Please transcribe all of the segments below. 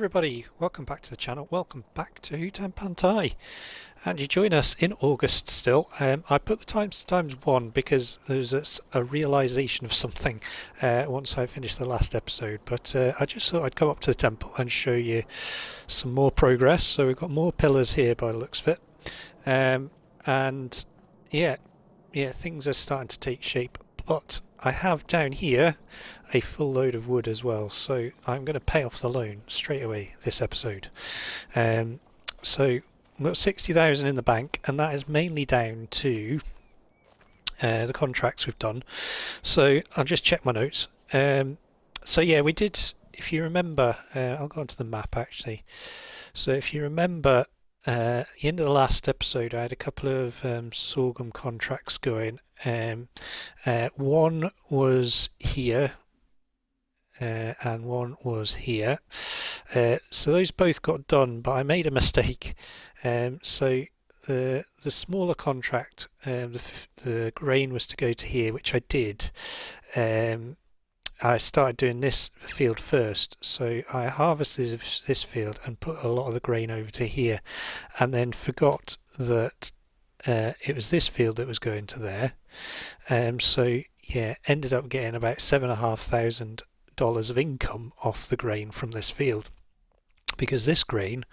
everybody, welcome back to the channel, welcome back to Hutan Pantai, and you join us in August still. I put the times to times 1 because there's a realisation of something once I finished the last episode, but I just thought I'd come up to the temple and show you some more progress. So we've got more pillars here by the looks of it, and yeah, things are starting to take shape, but I have down here a full load of wood as well, so I'm going to pay off the loan straight away this episode. So we've got 60,000 in the bank, and that is mainly down to the contracts we've done. So I'll just check my notes. So yeah, we did, if you remember, I'll go onto the map actually. So if you remember, at the end of the last episode I had a couple of sorghum contracts going. One was here and one was here, so those both got done, but I made a mistake. So the smaller contract, the grain was to go to here, which I did. I started doing this field first, so I harvested this field and put a lot of the grain over to here, and then forgot that it was this field that was going to there. So yeah, ended up getting about $7,500 of income off the grain from this field, because this grain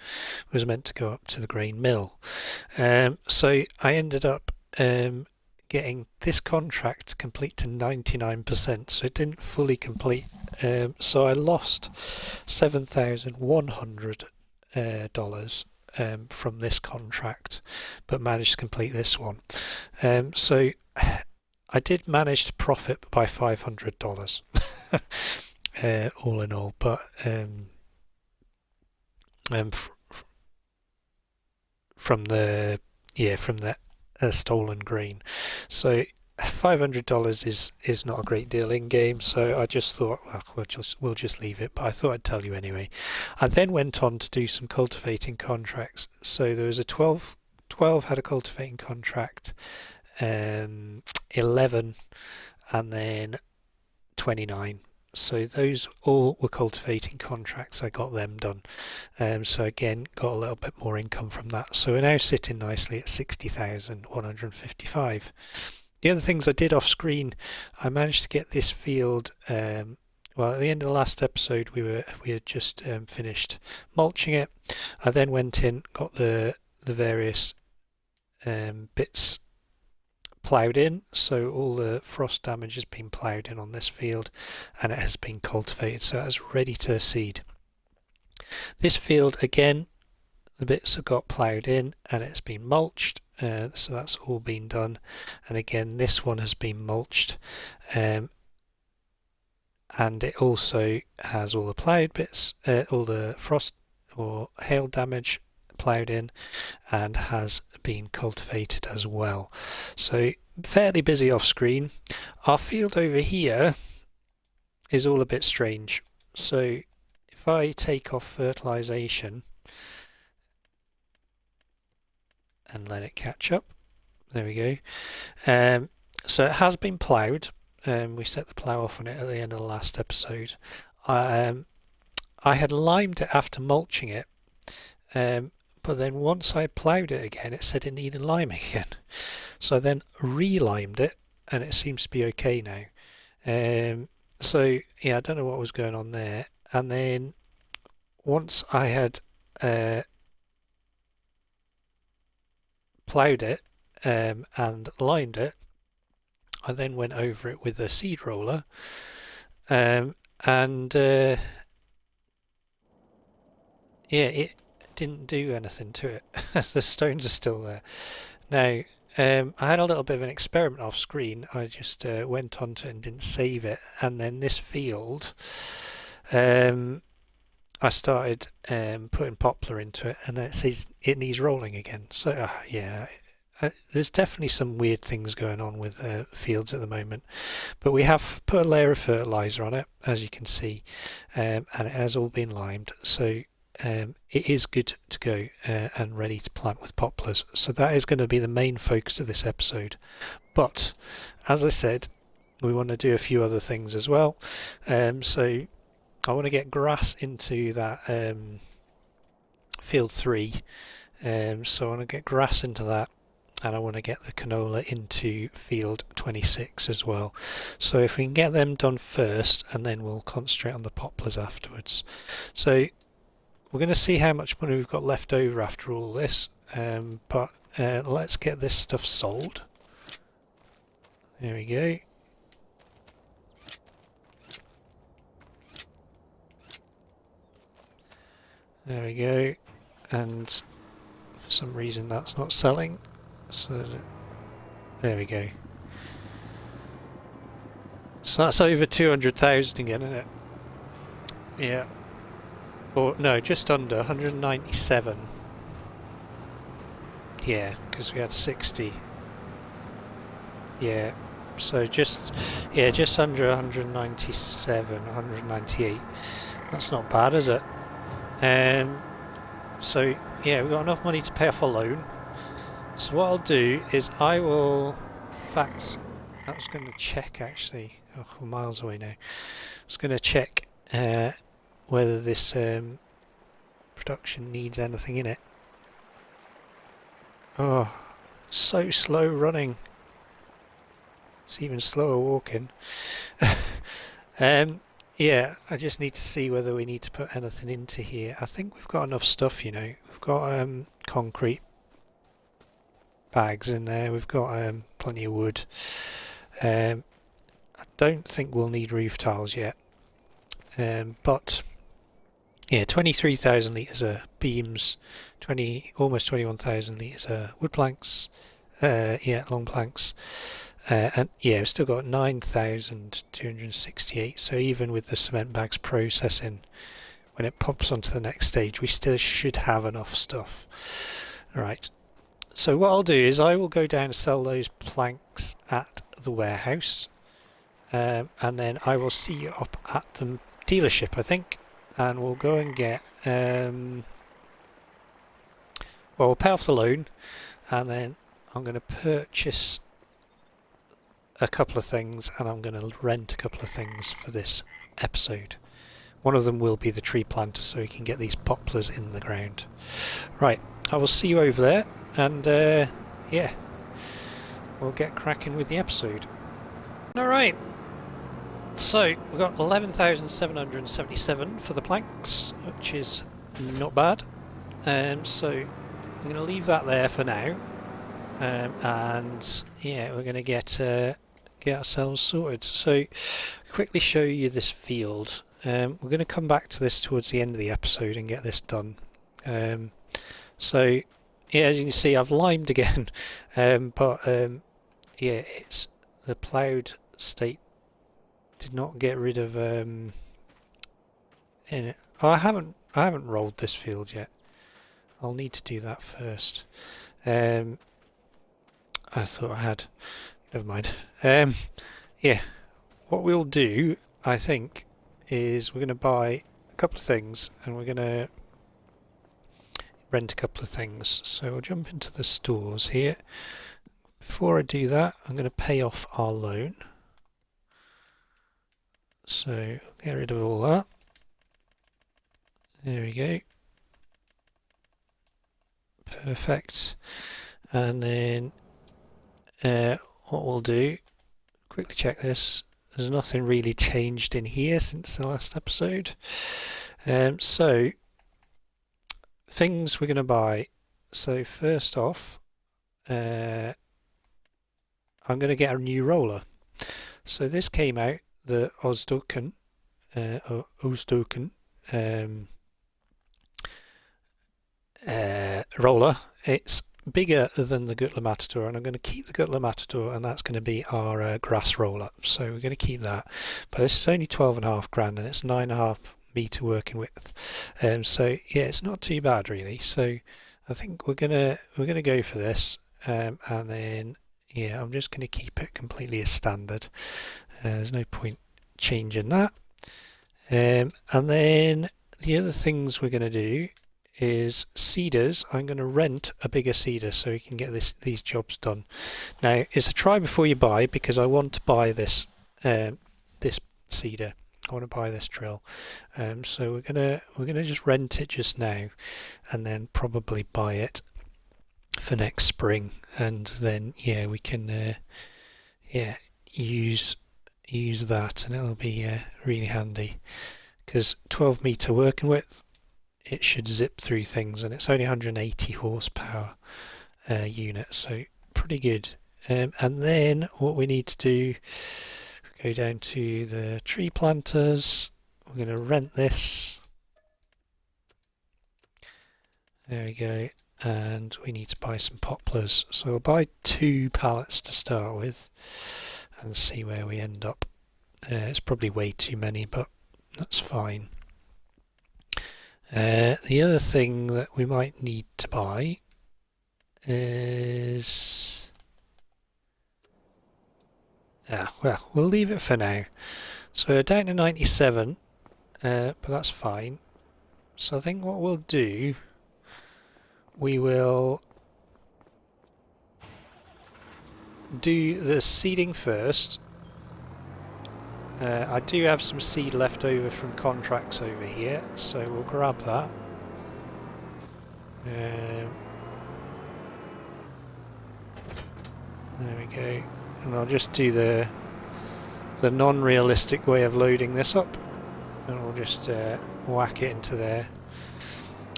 was meant to go up to the grain mill. So I ended up getting this contract complete to 99%, so it didn't fully complete. So I lost $7,100 from this contract, but managed to complete this one. So I did manage to profit by $500 all in all, but from the stolen grain. So $500 is not a great deal in game, so I just thought, well, we'll just leave it, but I thought I'd tell you anyway. I then went on to do some cultivating contracts. So there was a 12 had a cultivating contract, 11, and then 29. So those all were cultivating contracts. I got them done. So again, got a little bit more income from that. So we're now sitting nicely at 60,155. The other things I did off screen, I managed to get this field. Well, at the end of the last episode, we had just finished mulching it. I then went in, got the various bits ploughed in, so all the frost damage has been ploughed in on this field, and it has been cultivated, so it's ready to seed. This field again, the bits have got ploughed in and it's been mulched, so that's all been done. And again, this one has been mulched, and it also has all the ploughed bits, all the frost or hail damage ploughed in, and has been cultivated as well. So fairly busy off screen. Our field over here is all a bit strange. So if I take off fertilization and let it catch up, there we go. So it has been ploughed. We set the plough off on it at the end of the last episode. I had limed it after mulching it, but then once I ploughed it again, it said it needed liming again. So I then re-limed it, and it seems to be okay now. So yeah, I don't know what was going on there. And then once I had ploughed it and limed it, I then went over it with a seed roller, and yeah, it didn't do anything to it. The stones are still there. Now, I had a little bit of an experiment off screen. I just went onto it and didn't save it, and then this field, I started putting poplar into it, and then it says it needs rolling again. So yeah, there's definitely some weird things going on with fields at the moment, but we have put a layer of fertilizer on it, as you can see, and it has all been limed, so it is good to go and ready to plant with poplars. So that is going to be the main focus of this episode, but as I said, we want to do a few other things as well. So I want to get grass into that field 3. So I want to get grass into that, and I want to get the canola into field 26 as well. So if we can get them done first, and then we'll concentrate on the poplars afterwards. So we're going to see how much money we've got left over after all this, but let's get this stuff sold. There we go. There we go. And for some reason that's not selling. So there we go. So that's over 200,000 again, isn't it? Yeah. Or no, just under 197. Yeah, because we had 60. Yeah. So just under 197, 198. That's not bad, is it? So yeah, we've got enough money to pay off a loan. So what I'll do is I will, in fact, I was going to check actually. Oh, we're miles away now. I was going to check whether this production needs anything in it. Oh, so slow running. It's even slower walking. Yeah, I just need to see whether we need to put anything into here. I think we've got enough stuff, you know. We've got concrete bags in there. We've got plenty of wood. I don't think we'll need roof tiles yet. But yeah, 23,000 litres of beams, almost 21,000 litres of wood planks. Yeah, long planks. And yeah, we've still got 9,268. So even with the cement bags processing, when it pops onto the next stage, we still should have enough stuff. All right. So what I'll do is I will go down and sell those planks at the warehouse, and then I will see you up at the dealership, I think, and we'll go and get. Well, we'll pay off the loan, and then I'm going to purchase a couple of things, and I'm going to rent a couple of things for this episode. One of them will be the tree planter, so we can get these poplars in the ground. Right, I will see you over there, and yeah, we'll get cracking with the episode. Alright, so we've got 11,777 for the planks, which is not bad. So I'm going to leave that there for now, and yeah, we're going to get ourselves sorted. So quickly show you this field. We're going to come back to this towards the end of the episode and get this done. So yeah, as you can see, I've limed again, but yeah, it's the ploughed state did not get rid of in it. Oh, I haven't rolled this field yet. I'll need to do that first. I thought I had. Never mind. Yeah, what we'll do, I think, is we're going to buy a couple of things, and we're going to rent a couple of things. So we'll jump into the stores here. Before I do that, I'm going to pay off our loan. So get rid of all that. There we go. Perfect. And then what we'll do, quickly check this. There's nothing really changed in here since the last episode. So things we're going to buy. So first off, I'm going to get a new roller. So this came out, the Osdoken roller. It's bigger than the Gutler Matador, and I'm going to keep the Gutler Matador, and that's going to be our grass roller. So we're going to keep that. But this is only 12.5 grand, and it's 9.5 meter working width. So yeah, it's not too bad really. So I think we're gonna go for this, and then yeah, I'm just going to keep it completely as standard. There's no point changing that. And then the other things we're going to do is seeders. I'm going to rent a bigger seeder so we can get these jobs done. Now it's a try before you buy, because I want to buy this this seeder. I want to buy this drill. So we're gonna just rent it just now, and then probably buy it for next spring, and then yeah, we can yeah, use that, and it'll be really handy because 12-meter working width, it should zip through things, and it's only 180 horsepower unit, so pretty good. And then what we need to do, go down to the tree planters. We're going to rent this. There we go. And we need to buy some poplars. So we'll buy 2 pallets to start with and see where we end up. It's probably way too many, but that's fine. The other thing that we might need to buy is... well, we'll leave it for now. So we're down to 97, but that's fine. So I think what we'll do, we will do the seeding first. I do have some seed left over from contracts over here, so we'll grab that. There we go. And I'll just do the non-realistic way of loading this up, and we'll just whack it into there.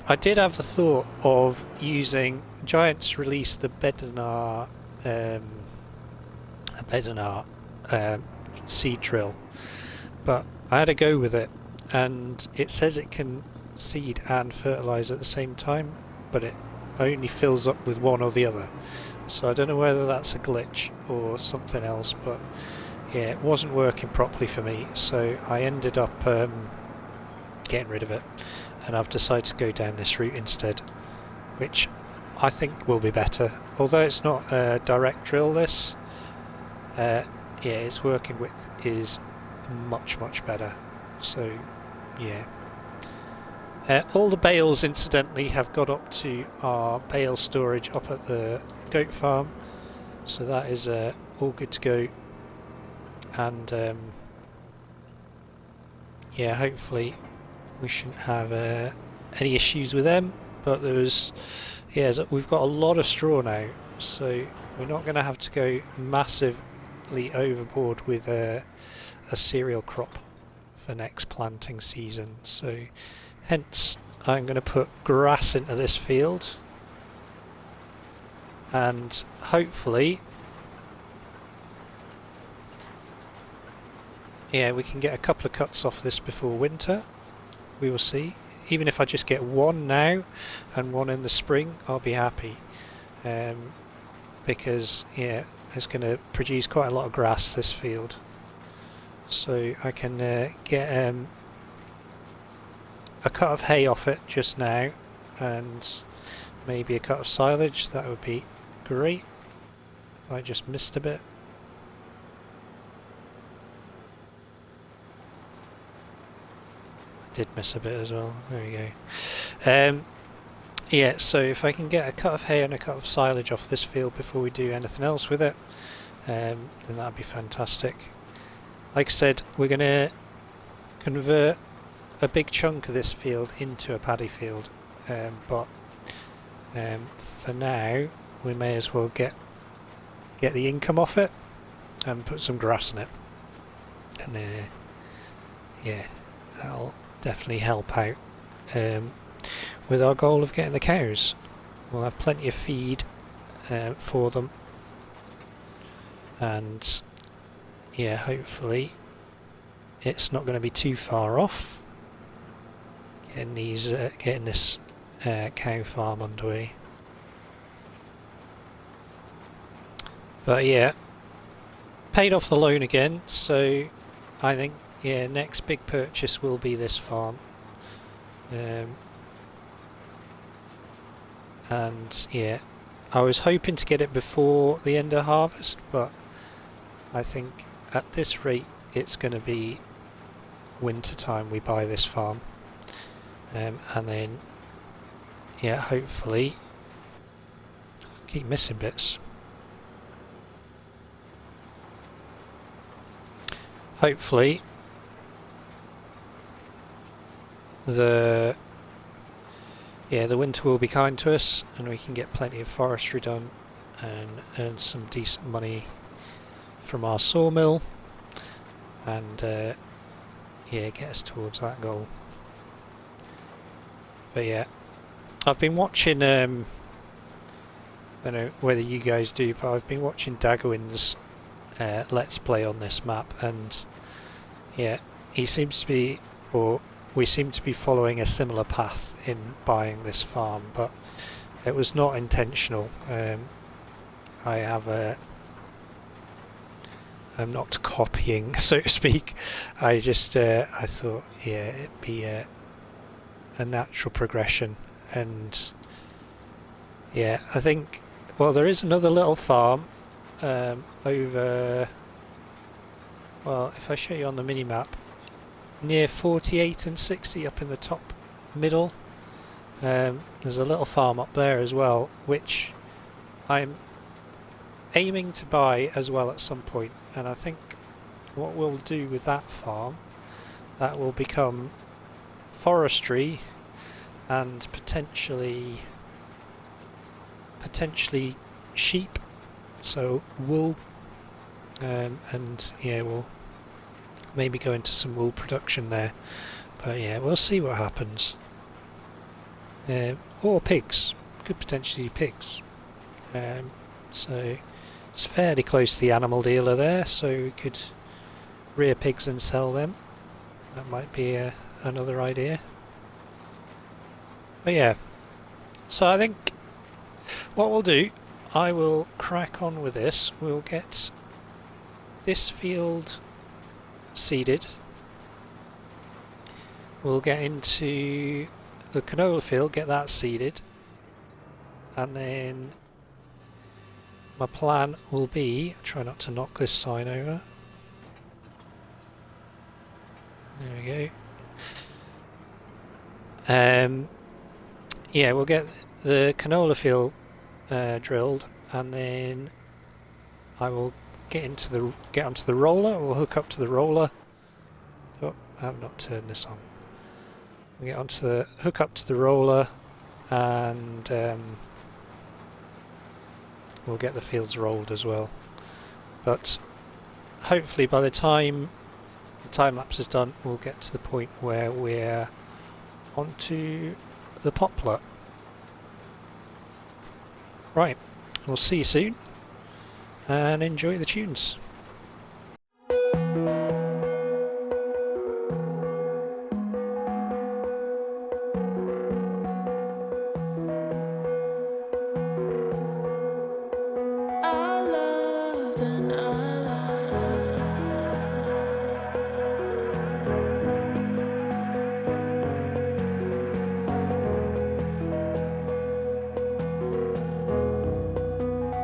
I did have the thought of using Giants release the Bednar seed drill, but I had a go with it, and it says it can seed and fertilise at the same time, but it only fills up with one or the other. So I don't know whether that's a glitch or something else, but yeah, it wasn't working properly for me, so I ended up getting rid of it, and I've decided to go down this route instead, which I think will be better. Although it's not a direct drill, this yeah, its working width is much better. So yeah, all the bales incidentally have got up to our bale storage up at the goat farm, so that is all good to go. And yeah, hopefully we shouldn't have any issues with them. But there's, yeah, we've got a lot of straw now, so we're not going to have to go massively overboard with a cereal crop for next planting season. So hence I'm going to put grass into this field, and hopefully, yeah, we can get a couple of cuts off this before winter. We will see. Even if I just get one now and one in the spring, I'll be happy, because yeah, it's going to produce quite a lot of grass, this field, so I can get a cut of hay off it just now, and maybe a cut of silage. That would be great. I just missed a bit. I did miss a bit as well. There we go. Yeah, so if I can get a cut of hay and a cut of silage off this field before we do anything else with it, then that'd be fantastic. Like I said, we're going to convert a big chunk of this field into a paddy field, but for now we may as well get the income off it and put some grass in it, and yeah, that'll definitely help out with our goal of getting the cows. We'll have plenty of feed for them, and yeah, hopefully it's not going to be too far off getting this cow farm underway. But yeah, paid off the loan again, so I think yeah, next big purchase will be this farm. And yeah, I was hoping to get it before the end of harvest, but I think at this rate it's going to be winter time we buy this farm, and then yeah, hopefully, keep missing bits. Hopefully the winter will be kind to us, and we can get plenty of forestry done and earn some decent money from our sawmill, and get us towards that goal. But yeah, I've been watching, I don't know whether you guys do, but I've been watching Dagowin's Let's Play on this map, and yeah, he seems to be, or we seem to be following a similar path in buying this farm, but it was not intentional. I'm not copying, so to speak. I just I thought, yeah, it'd be a natural progression, and yeah, I think, well, there is another little farm over, well, if I show you on the mini map, near 48 and 60 up in the top middle, there's a little farm up there as well, which I'm aiming to buy as well at some point. And I think what we'll do with that farm, that will become forestry and potentially sheep, so wool, and yeah, we'll maybe go into some wool production there. But yeah, we'll see what happens. Or pigs, could potentially pigs. So it's fairly close to the animal dealer there, so we could rear pigs and sell them. That might be another idea. But yeah, so I think what we'll do, I will crack on with this. We'll get this field seeded. We'll get into the canola field, get that seeded, and then my plan will be, try not to knock this sign over. There we go. Yeah, we'll get the canola field drilled, and then I will get onto the roller. We'll hook up to the roller. Oh, I have not turned this on. We'll hook up to the roller, and we'll get the fields rolled as well. But hopefully by the time the time lapse is done, we'll get to the point where we're onto the poplar. Right, we'll see you soon, and enjoy the tunes.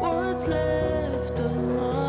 What's left of my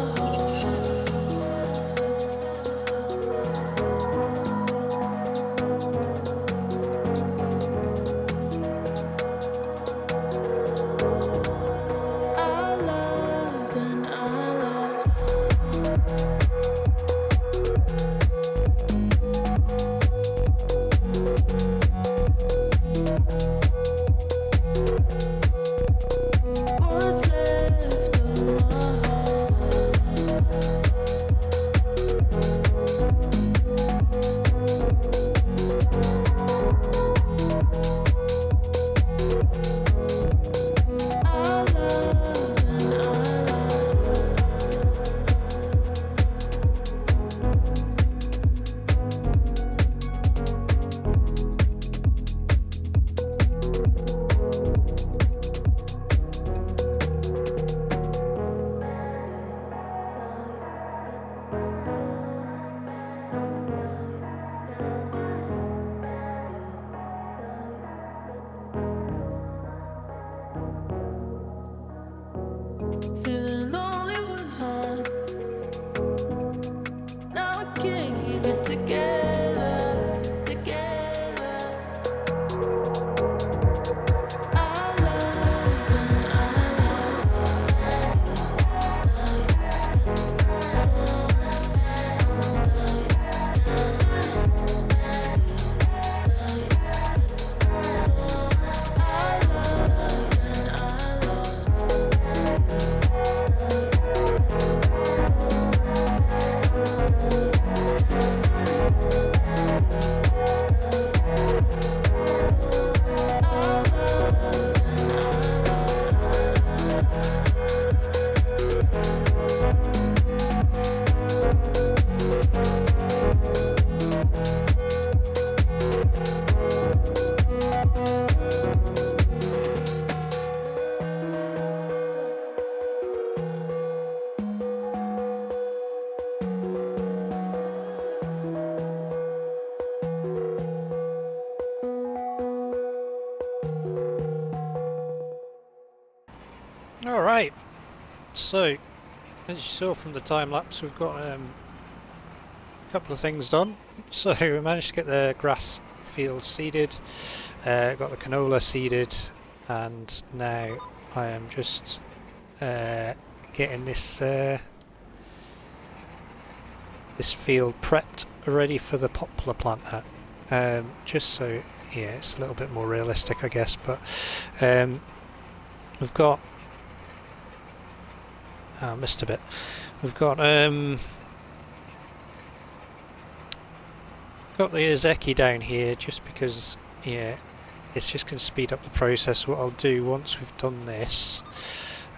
Alright, so as you saw from the time lapse, we've got a couple of things done. So we managed to get the grass field seeded, got the canola seeded, and now I am just getting this this field prepped ready for the poplar planter. Just so, yeah, it's a little bit more realistic, I guess. But we've got, I missed a bit. We've got the Azeki down here just because, yeah, it's just going to speed up the process. What I'll do once we've done this,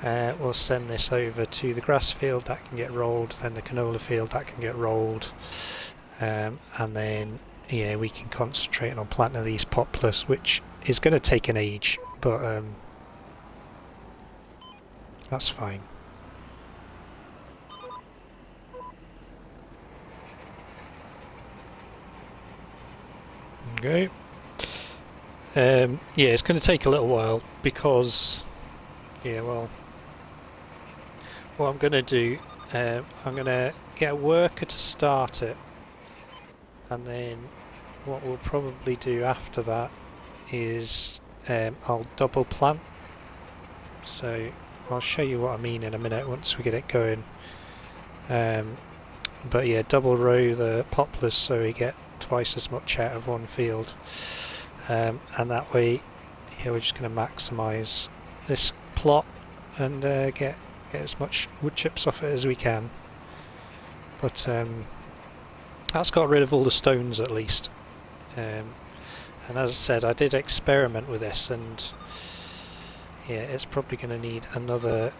we'll send this over to the grass field, that can get rolled, then the canola field, that can get rolled, and then, yeah, we can concentrate on planting these poplars, which is going to take an age, but that's fine. Okay. Yeah, it's going to take a little while because, yeah, well, what I'm going to do, I'm going to get a worker to start it, and then what we'll probably do after that is I'll double plant. So I'll show you what I mean in a minute once we get it going. But yeah, double row the poplars so we get twice as much out of one field, and that way, yeah, we're just going to maximise this plot and get as much wood chips off it as we can. But that's got rid of all the stones at least. And as I said, I did experiment with this, and yeah, it's probably going to need another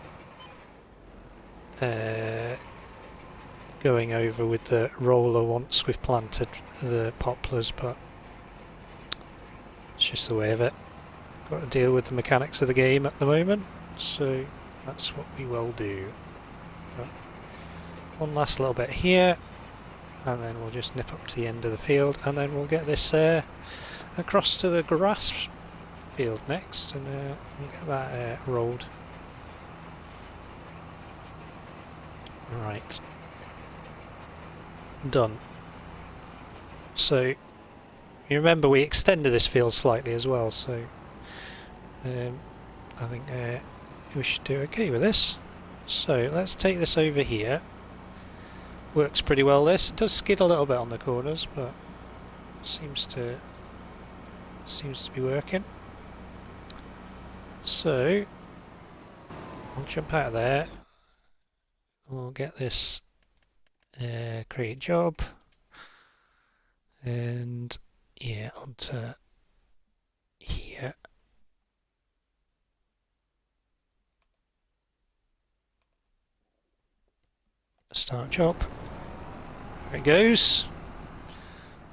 going over with the roller once we've planted the poplars, but it's just the way of it. Got to deal with the mechanics of the game at the moment, so that's what we will do. But one last little bit here, and then we'll just nip up to the end of the field, and then we'll get this across to the grass field next, and we'll get that rolled. Right. Done. So you remember we extended this field slightly as well, so I think we should do okay with this. So let's take this over here. Works pretty well. This it does skid a little bit on the corners, but seems to be working. So I'll jump out of there. We'll get this create job, and yeah, onto here. Start job. There it goes.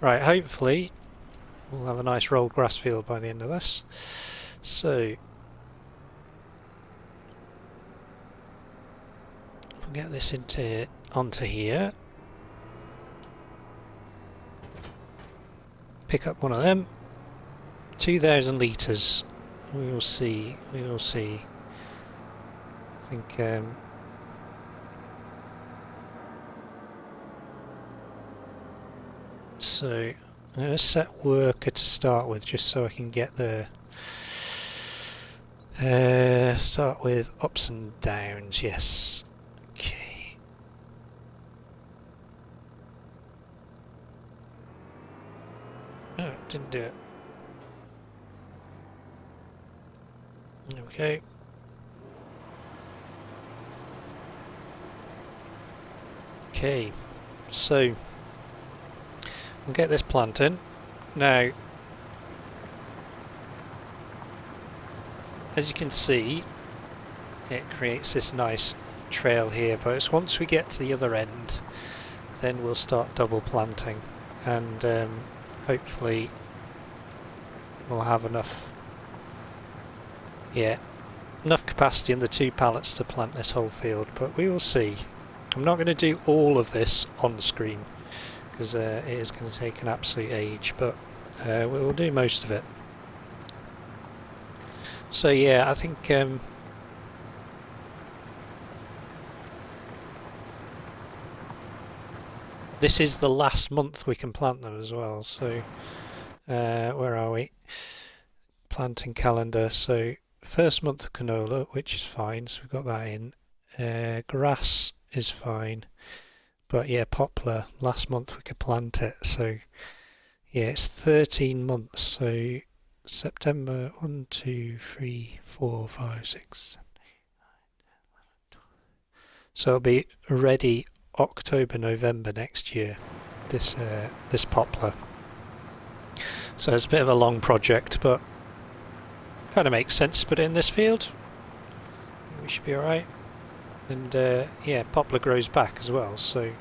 Right, hopefully we'll have a nice rolled grass field by the end of this. So we'll get this onto here. Pick up one of them. 2,000 litres. We will see. We will see. I think. So I'm going to set worker to start with, just so I can get the start with ups and downs. Yes. Okay. Oh, didn't do it. There we go. Okay, so we'll get this planting. Now, as you can see, it creates this nice trail here, but it's once we get to the other end, then we'll start double planting, and hopefully we'll have enough capacity in the 2 pallets to plant this whole field, but we will see. I'm not going to do all of this on screen because it is going to take an absolute age, but we will do most of it. So yeah, I think this is the last month we can plant them as well. So where are we? Planting calendar. So first month of canola, which is fine. So we've got that in. Grass is fine. But yeah, poplar, last month we could plant it. So yeah, it's 13 months. So September, 1, 2, 3, 4, 5, 6, 7, 8, 9, 10, 11, 12. So it'll be ready October, November next year, this poplar. So it's a bit of a long project, but kind of makes sense to put it in this field. We should be alright. And yeah, poplar grows back as well, so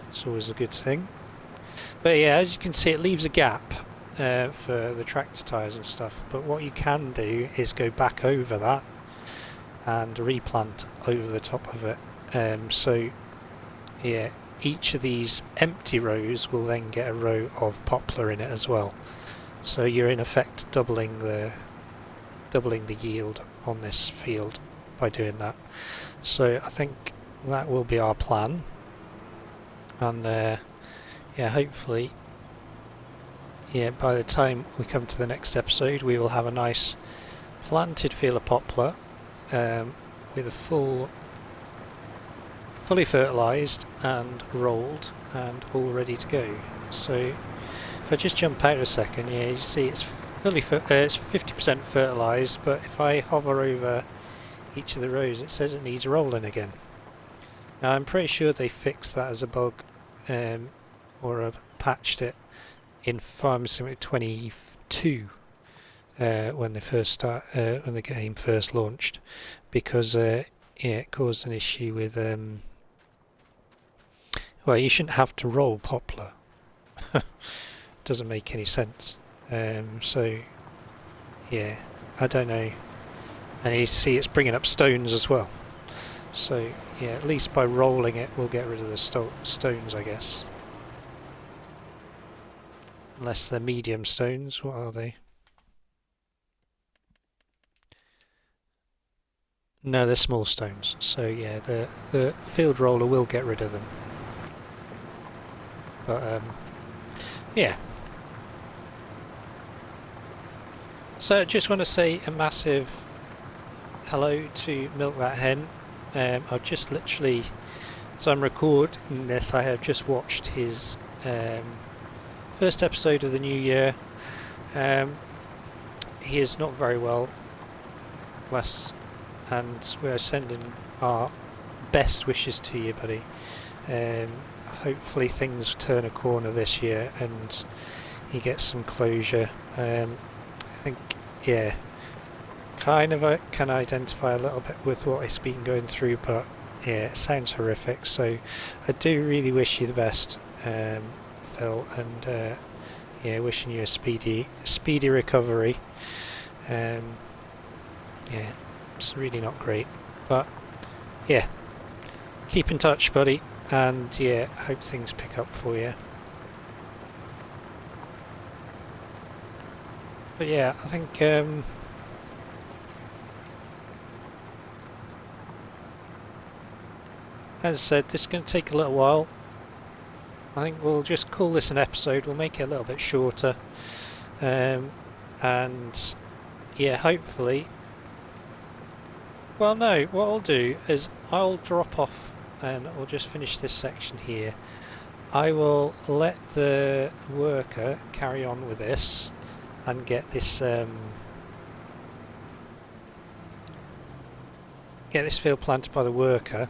it's always a good thing. But yeah, as you can see, it leaves a gap for the tractor tyres and stuff. But what you can do is go back over that and replant over the top of it. So yeah, each of these empty rows will then get a row of poplar in it as well. So you're in effect doubling the yield on this field by doing that. So I think that will be our plan, and yeah, hopefully, yeah, by the time we come to the next episode, we will have a nice planted field of poplar with a fully fertilised and rolled and all ready to go. So if I just jump out a second, yeah, you see it's it's 50% fertilised, but if I hover over each of the rows, it says it needs rolling again. Now I'm pretty sure they fixed that as a bug, or patched it in Farming Simulator 22 when the game first launched, because yeah, it caused an issue with well, you shouldn't have to roll poplar. Doesn't make any sense. So yeah, I don't know. And you see it's bringing up stones as well. So yeah, at least by rolling it we'll get rid of the stones, I guess. Unless they're medium stones. What are they? No, they're small stones. So yeah, the field roller will get rid of them. But yeah. So I just want to say a massive hello to Milk That Hen. I've just literally, as I'm recording this, I have just watched his first episode of the new year. He is not very well, bless, and we're sending our best wishes to you, buddy. Hopefully things turn a corner this year and he gets some closure. I think, yeah, kind of can identify a little bit with what he's been going through, but yeah, it sounds horrific. So I do really wish you the best, Phil, and yeah, wishing you a speedy recovery. Yeah, it's really not great, but yeah, keep in touch, buddy, and yeah, hope things pick up for you. But yeah, I think as I said, this is going to take a little while. I think we'll just call this an episode. We'll make it a little bit shorter, and yeah, hopefully. Well, no, what I'll do is I'll drop off and we'll just finish this section here. I will let the worker carry on with this and get this field planted by the worker,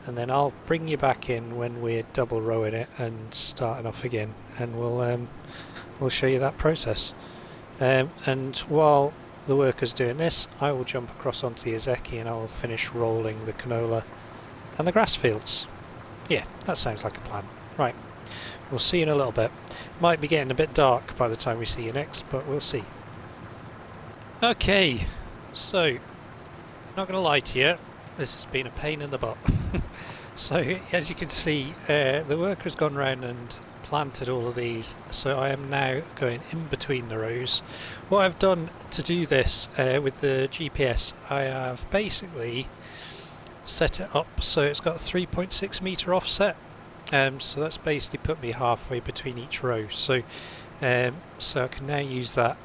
and then I'll bring you back in when we're double rowing it and starting off again, and we'll show you that process. And while the worker's doing this, I will jump across onto the Azeki and I will finish rolling the canola and the grass fields. Yeah, that sounds like a plan. Right, we'll see you in a little bit. Might be getting a bit dark by the time we see you next, but we'll see. Okay, so, not going to lie to you, this has been a pain in the butt. So, as you can see, the worker's gone round and planted all of these, so I am now going in between the rows. What I've done to do this with the GPS, I have basically set it up so it's got a 3.6 metre offset, So that's basically put me halfway between each row. So I can now use that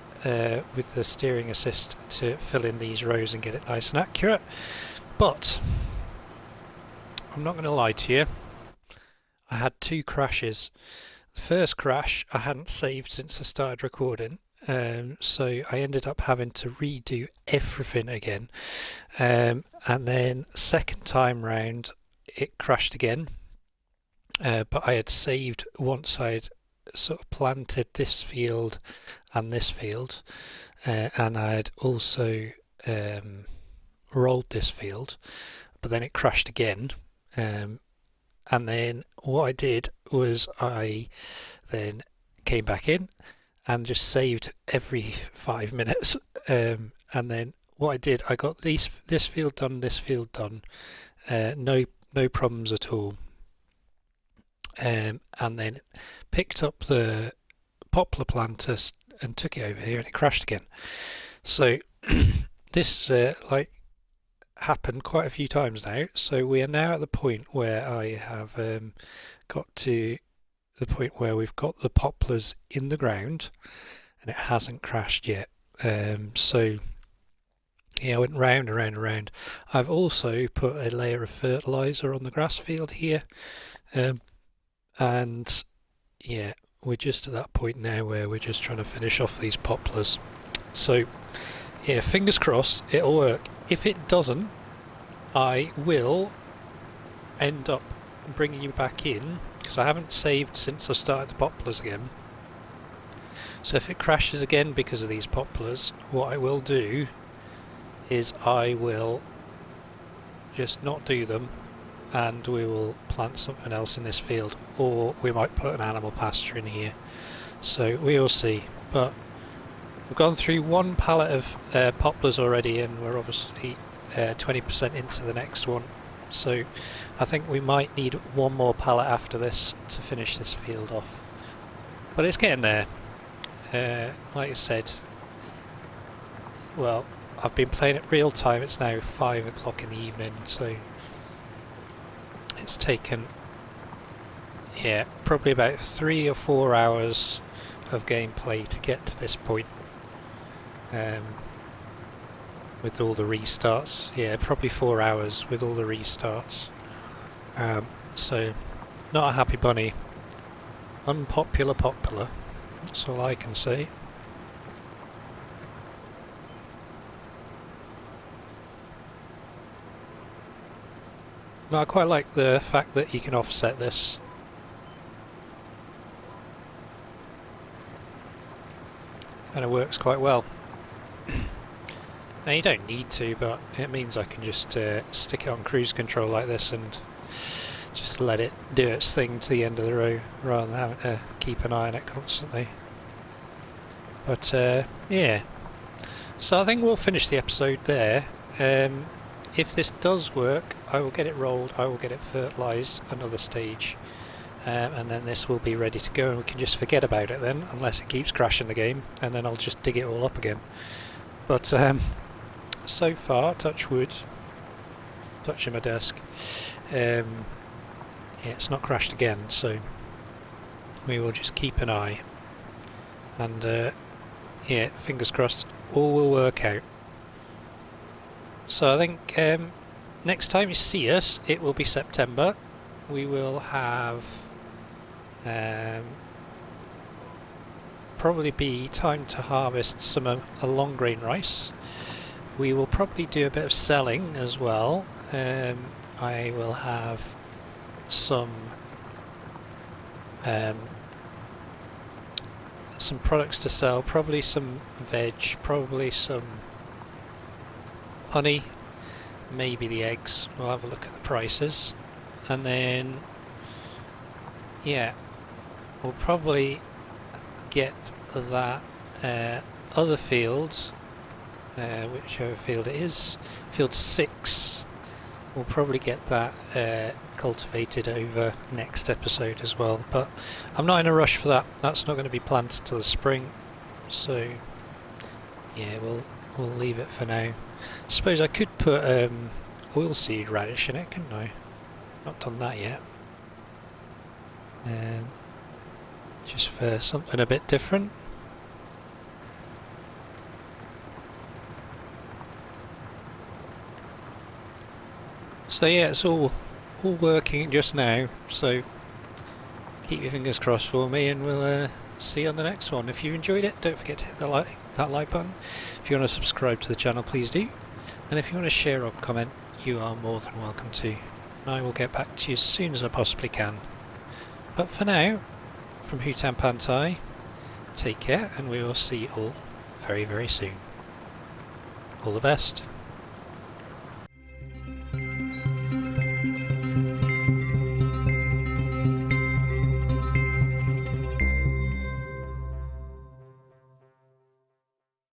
with the steering assist to fill in these rows and get it nice and accurate. But I'm not going to lie to you, I had 2 crashes. The first crash I hadn't saved since I started recording, so I ended up having to redo everything again, and then second time round it crashed again, but I had saved once I'd sort of planted this field and this field, and I had also rolled this field, but then it crashed again. And then what I did was I then came back in and just saved every 5 minutes. And then what I did, I got this field done, this field done, no problems at all. And then picked up the poplar planter and took it over here, and it crashed again. So this happened quite a few times now. So we are now at the point where I have got to the point where we've got the poplars in the ground and it hasn't crashed yet. So yeah, I went round and round and round. I've also put a layer of fertilizer on the grass field here, and yeah, we're just at that point now where we're just trying to finish off these poplars. So yeah, fingers crossed it'll work. If it doesn't, I will end up bringing you back in, because I haven't saved since I started the poplars again. So if it crashes again because of these poplars, what I will do is I will just not do them, and we will plant something else in this field, or we might put an animal pasture in here. So we will see. But we've gone through 1 pallet of poplars already, and we're obviously 20% into the next one. So I think we might need 1 more pallet after this to finish this field off. But it's getting there. Like I said, well, I've been playing it real time. It's now 5 o'clock in the evening, so it's taken, yeah, probably about 3 or 4 hours of gameplay to get to this point. With all the restarts, yeah, probably 4 hours with all the restarts. So not a happy bunny. Unpopular poplar, that's all I can say. No, I quite like the fact that you can offset this. And it works quite well. Now you don't need to, but it means I can just stick it on cruise control like this and just let it do its thing to the end of the row rather than having to keep an eye on it constantly. But yeah, so I think we'll finish the episode there. If this does work, I will get it rolled, I will get it fertilised another stage, and then this will be ready to go, and we can just forget about it then, unless it keeps crashing the game, and then I'll just dig it all up again. But so far, touch wood, touching my desk, yeah, it's not crashed again, so we will just keep an eye, and yeah, fingers crossed, all will work out. So I think next time you see us, it will be September. We will have probably be time to harvest some a long grain rice. We will probably do a bit of selling as well. I will have some products to sell, probably some veg, probably some honey, maybe the eggs. We'll have a look at the prices, and then yeah, we'll probably get that other field, whichever field it is, field 6, we'll probably get that cultivated over next episode as well, but I'm not in a rush for that. That's not going to be planted till the spring, so yeah, we'll leave it for now. I suppose I could put oilseed radish in it, couldn't I? Not done that yet. um, just for something a bit different. So yeah, it's all working just now, so keep your fingers crossed for me, and we'll see you on the next one. If you enjoyed it, don't forget to hit that like button. If you want to subscribe to the channel, please do. And if you want to share or comment, you are more than welcome to. And I will get back to you as soon as I possibly can. But for now, from Hutan Pantai, take care, and we will see you all very, very soon. All the best.